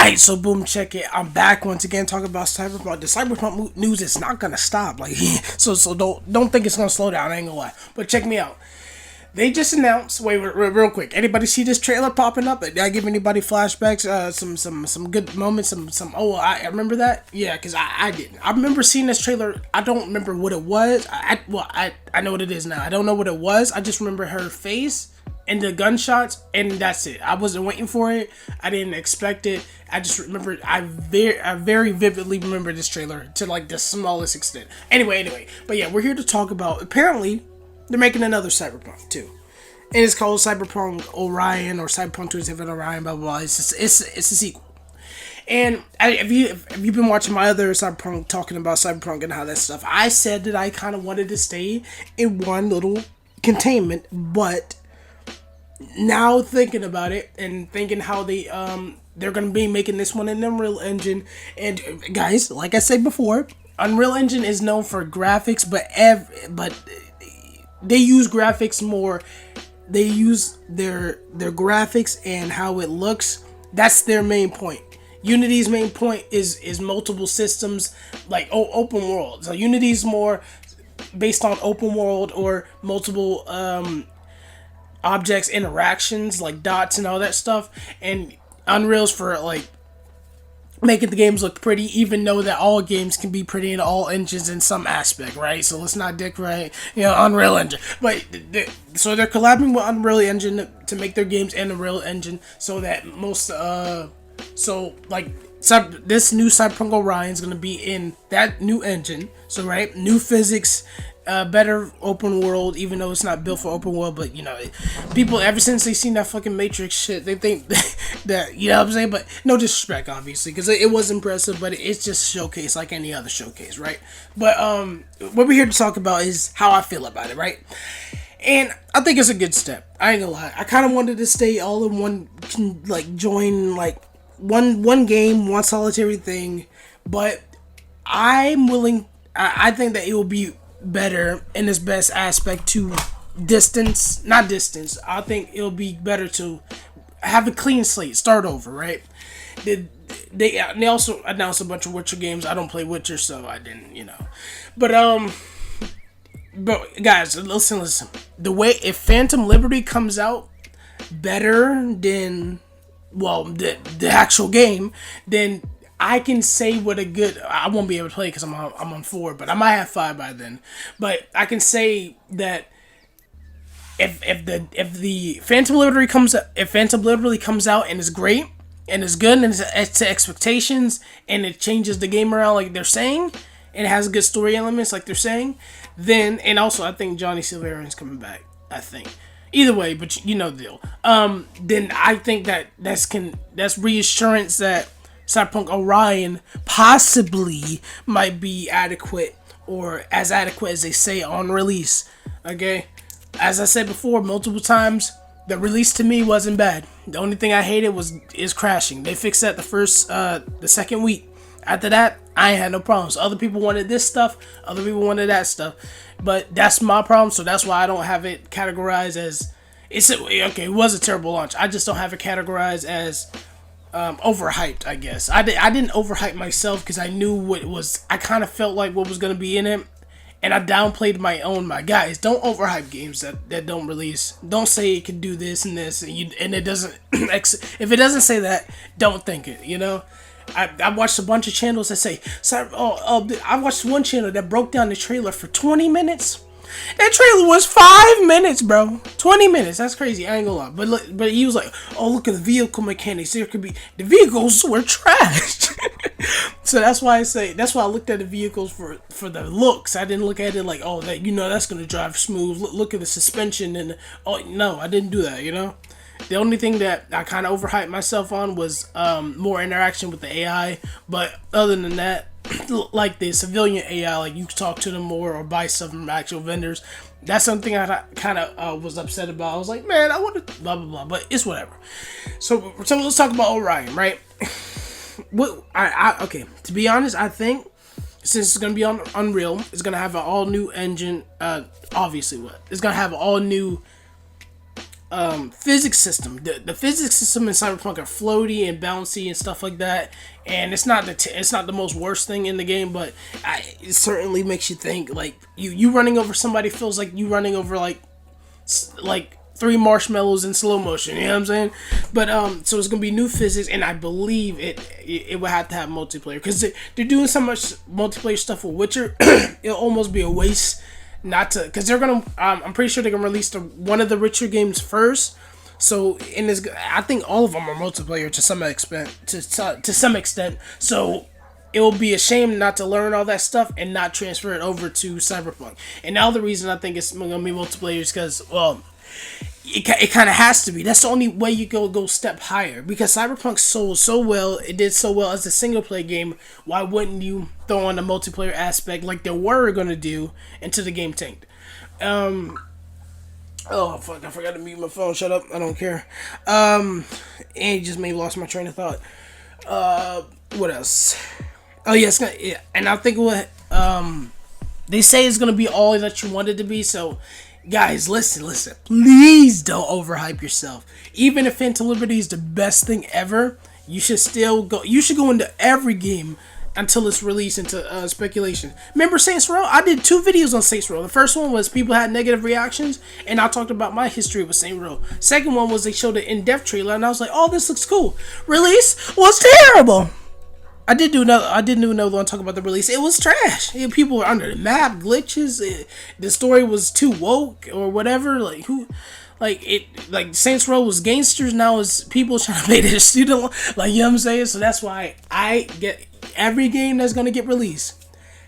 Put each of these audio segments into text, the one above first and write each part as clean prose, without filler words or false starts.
Alright, so boom, check it. I'm back once again talking about cyberpunk. The cyberpunk news is not gonna stop. Like, so don't think it's gonna slow down. I ain't gonna lie. But check me out. They just announced. Wait, real quick. Anybody see this trailer popping up? Did I give anybody flashbacks? Some good moments. Some. Oh, I remember that. Yeah, because I didn't. I remember seeing this trailer. I don't remember what it was. I know what it is now. I don't know what it was. I just remember her face and the gunshots, and that's it. I wasn't waiting for it. I didn't expect it. I just remember. I very vividly remember this trailer to like the smallest extent. Anyway. But yeah, we're here to talk about. Apparently, they're making another Cyberpunk too, and it's called Cyberpunk Orion or Cyberpunk 27 Orion. Blah blah blah. It's a sequel. And if you've been watching my other Cyberpunk talking about Cyberpunk and how that stuff, I said that I kind of wanted to stay in one little containment, but now thinking about it and thinking how they're gonna be making this one in Unreal Engine, and guys, like I said before, Unreal Engine is known for graphics, but they use graphics more. They use their graphics and how it looks. That's their main point. Unity's main point is multiple systems, like open world. So Unity's more based on open world or multiple objects interactions, like dots and all that stuff. And Unreal's for like making the games look pretty, even though that all games can be pretty in all engines in some aspect, right? So let's not dick right, Unreal Engine. But so they're collabing with Unreal Engine to make their games in Unreal Engine, so that this new Cyberpunk Orion is gonna be in that new engine. So right, new physics. Better open world, even though it's not built for open world, but people ever since they seen that fucking Matrix shit, they think that, you know what I'm saying? But no disrespect, obviously, because it was impressive, but it's just showcase like any other showcase, right? But what we're here to talk about is how I feel about it, right? And I think it's a good step. I ain't gonna lie. I kind of wanted to stay all in one, join like one game, one solitary thing, but I'm willing. I think that it will be better in its best aspect to not distance. I think it'll be better to have a clean slate, start over, right? They also announced a bunch of Witcher games. I don't play Witcher, so I didn't, But guys, listen. The way if Phantom Liberty comes out better than the actual game, then I can say what a good. I won't be able to play because I'm on 4, but I might have 5 by then. But I can say that if the Phantom Liberty comes out and is great and is good and it's to expectations and it changes the game around like they're saying and it has good story elements like they're saying, then, and also I think Johnny Silverion's coming back. I think. Either way, but you know the deal. Then I think that's reassurance that Cyberpunk Orion possibly might be adequate or as adequate as they say on release. Okay, as I said before multiple times, the release to me wasn't bad. The only thing I hated is crashing. They fixed that the second week. After that, I ain't had no problems. Other people wanted this stuff, other people wanted that stuff, but that's my problem. So that's why I don't have it categorized as it was a terrible launch. I just don't have it categorized as overhyped, I guess. I didn't overhype myself because I knew what it was. I kind of felt like what was going to be in it, and I downplayed my guys. Don't overhype games that don't release. Don't say it can do this and this, and it doesn't. If it doesn't say that, don't think it. I watched a bunch of channels that say, I watched one channel that broke down the trailer for 20 minutes. That trailer was 5 minutes, bro. 20 minutes. That's crazy. I ain't gonna lie. But he was like, oh, look at the vehicle mechanics. The vehicles were trash. So that's why I looked at the vehicles for the looks. I didn't look at it like, oh, that's gonna drive smooth. Look at the suspension and no, I didn't do that. The only thing that I kind of overhyped myself on was more interaction with the AI. But other than that, like the civilian AI, like you talk to them more or buy stuff from actual vendors. That's something I kind of was upset about. I was like, man, I want to blah blah blah, but it's whatever. So let's talk about Orion, right? Okay. To be honest, I think since it's gonna be on Unreal, it's gonna have an all new engine. Obviously, it's gonna have an all new physics system. The physics system in Cyberpunk are floaty and bouncy and stuff like that. And it's not it's not the most worst thing in the game, but it certainly makes you think. Like you running over somebody feels like you running over like three marshmallows in slow motion. You know what I'm saying? But so it's gonna be new physics, and I believe it will have to have multiplayer because they're doing so much multiplayer stuff with Witcher. It'll almost be a waste not to, because they're gonna. I'm pretty sure they're gonna release one of the Witcher games first. So in this, I think all of them are multiplayer to some extent. To some extent, so it will be a shame not to learn all that stuff and not transfer it over to Cyberpunk. And now the reason I think it's gonna be multiplayer is because, well, it kind of has to be. That's the only way you go step higher, because Cyberpunk sold so well. It did so well as a single player game. Why wouldn't you throw on the multiplayer aspect like they were gonna do until the game tanked? Oh fuck! I forgot to mute my phone. Shut up! I don't care. And it just maybe lost my train of thought. What else? Oh yeah, and I think what they say it's gonna be all that you want it to be. So, guys, listen. Please don't overhype yourself. Even if Phantom Liberty is the best thing ever, you should still go. You should go into every game until it's released into speculation. Remember Saints Row? I did 2 videos on Saints Row. The first one was people had negative reactions, and I talked about my history with Saints Row. Second one was they showed an in-depth trailer, and I was like, "Oh, this looks cool." Release was terrible. I did do another one talking about the release. It was trash. People were under the map, glitches. The story was too woke or whatever. Like Saints Row was gangsters. Now it's people trying to make it a student. Like, you know what I'm saying? So that's why I get every game that's gonna get released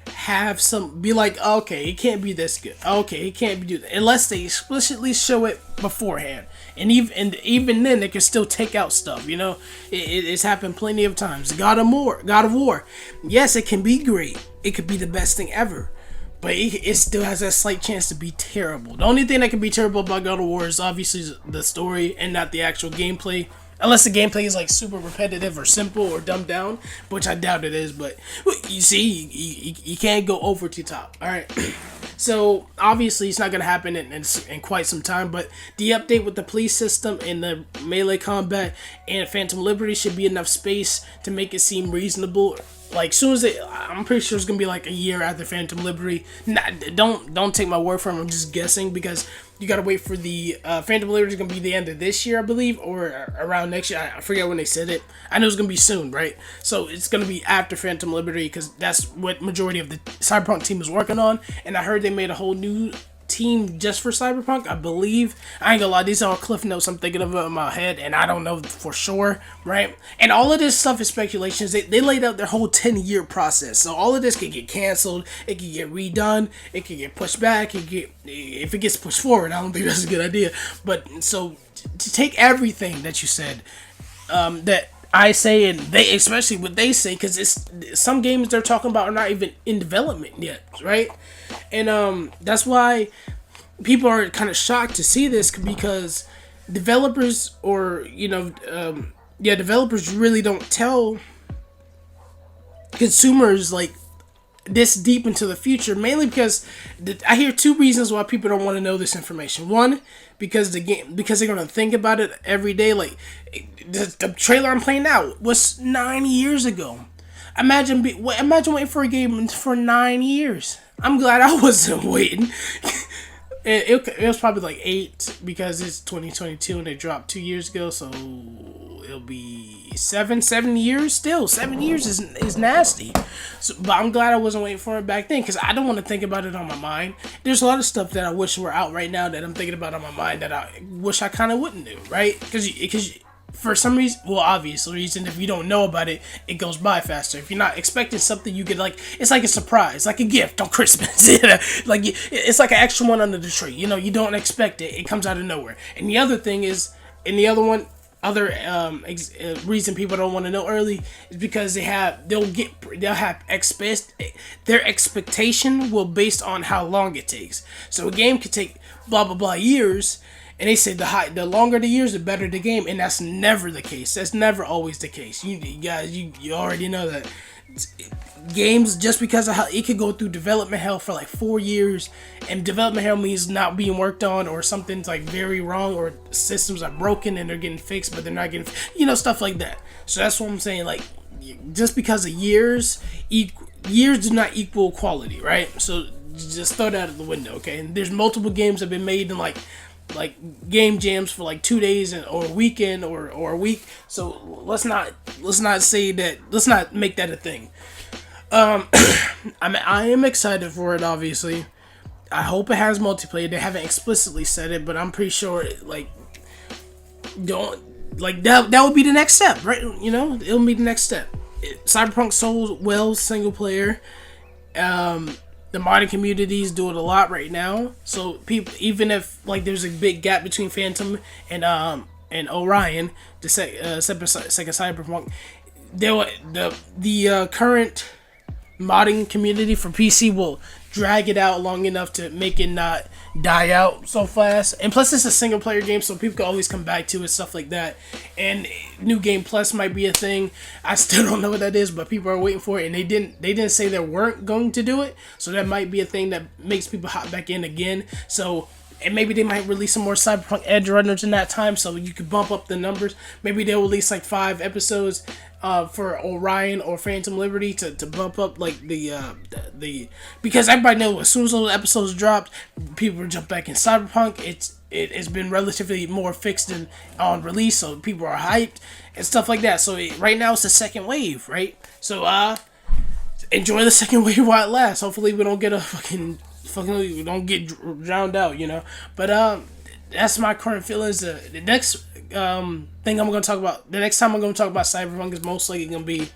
have some be like, okay, it can't be this good. Okay, it can't be do that unless they explicitly show it beforehand. And even then, they can still take out stuff. You know, it's happened plenty of times. God of War. Yes, it can be great. It could be the best thing ever, but it still has that slight chance to be terrible. The only thing that can be terrible about God of War is obviously the story and not the actual gameplay. Unless the gameplay is like super repetitive or simple or dumbed down, which I doubt it is. But you see, you can't go over to top. All right. So obviously it's not gonna happen in quite some time. But the update with the police system and the melee combat and Phantom Liberty should be enough space to make it seem reasonable. Like, soon as I'm pretty sure it's gonna be like a year after Phantom Liberty. Don't take my word for it. I'm just guessing, because you gotta wait for the Phantom Liberty is gonna be the end of this year, I believe, or around next year. I forget when they said it. I know it's gonna be soon, right? So it's gonna be after Phantom Liberty, because that's what majority of the Cyberpunk team is working on. And I heard they made a whole new team just for Cyberpunk, I believe. I ain't gonna lie, these are all cliff notes I'm thinking of in my head, and I don't know for sure, right? And all of this stuff is speculations. They laid out their whole 10-year process, so all of this could get canceled, it could get redone, it could get pushed back, if it gets pushed forward. I don't think that's a good idea. But so to take everything that you said, that I say, and they, especially what they say, because it's some games they're talking about are not even in development yet, right? And that's why people are kind of shocked to see this, because developers, or developers really don't tell consumers like this deep into the future, mainly because I hear 2 reasons why people don't want to know this information. One, because they're gonna think about it every day. Like, the trailer I'm playing now was 9 years ago. Imagine waiting for a game for 9 years. I'm glad I wasn't waiting. It was probably like 8, because it's 2022 and they dropped 2 years ago, so it'll be 7 years. Still, 7 years is nasty. So, but I'm glad I wasn't waiting for it back then, because I don't want to think about it on my mind. There's a lot of stuff that I wish were out right now that I'm thinking about on my mind that I wish I kind of wouldn't do, right? Because for some reason, well, obvious reason, if you don't know about it, it goes by faster. If you're not expecting something, you get it's like a surprise, like a gift on Christmas. Like, it's like an extra one under the tree. You know, you don't expect it; it comes out of nowhere. And the other thing is, reason people don't want to know early is because their expectation will based on how long it takes. So a game could take blah blah blah years. And they say the longer the years, the better the game, and that's never the case. That's never always the case. You guys, you already know that. games, just because of how it could go through development hell for like 4 years, and development hell means not being worked on, or something's like very wrong, or systems are broken and they're getting fixed but they're not getting, stuff like that. So that's what I'm saying, like, just because of years do not equal quality, right? So just throw that out the window, okay? And there's multiple games that have been made in like game jams for like 2 days or a weekend or a week. So let's not say that. Let's not make that a thing. I am excited for it. Obviously, I hope it has multiplayer. They haven't explicitly said it, but I'm pretty sure that would be the next step, right? It'll be the next step. Cyberpunk sold well single player. The modding communities do it a lot right now. So people, even if like there's a big gap between Phantom and Orion, the second Cyberpunk, the current modding community for PC will drag it out long enough to make it not die out so fast. And plus, it's a single player game, so people can always come back to it, stuff like that. And New Game Plus might be a thing. I still don't know what that is, but people are waiting for it, and they didn't say they weren't going to do it. So that might be a thing that makes people hop back in again. So, and maybe they might release some more Cyberpunk Edge runners in that time, so you could bump up the numbers. Maybe they'll release like 5 episodes for Orion or Phantom Liberty to bump up like the because everybody knows as soon as those episodes dropped, people will jump back in Cyberpunk. It's been relatively more fixed and on release, so people are hyped and stuff like that. So right now it's the second wave, right? So enjoy the second wave while it lasts. Hopefully we don't get we don't get drowned out, But that's my current feelings. The next thing I'm going to talk about, the next time I'm going to talk about Cyberpunk is most likely going to be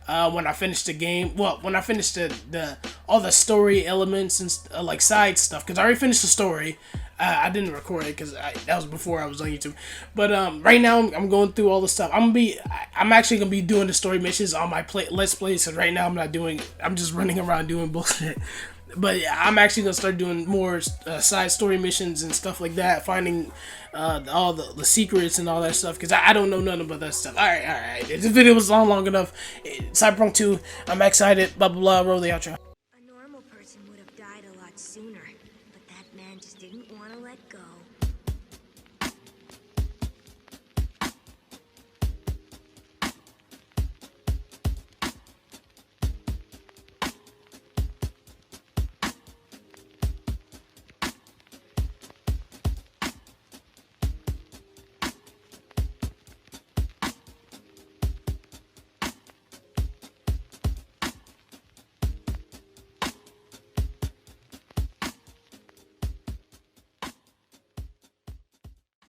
when I finish the game. Well, when I finish the all the story elements and like side stuff, because I already finished the story. I didn't record it because that was before I was on YouTube. But right now I'm going through all the stuff. I'm actually gonna be doing the story missions on my Let's Plays. So right now I'm just running around doing bullshit. But I'm actually gonna start doing more side story missions and stuff like that, finding all the secrets and all that stuff, because I don't know nothing about that stuff. All right. This video was long enough. Cyberpunk 2. I'm excited. Blah blah blah. Roll the outro.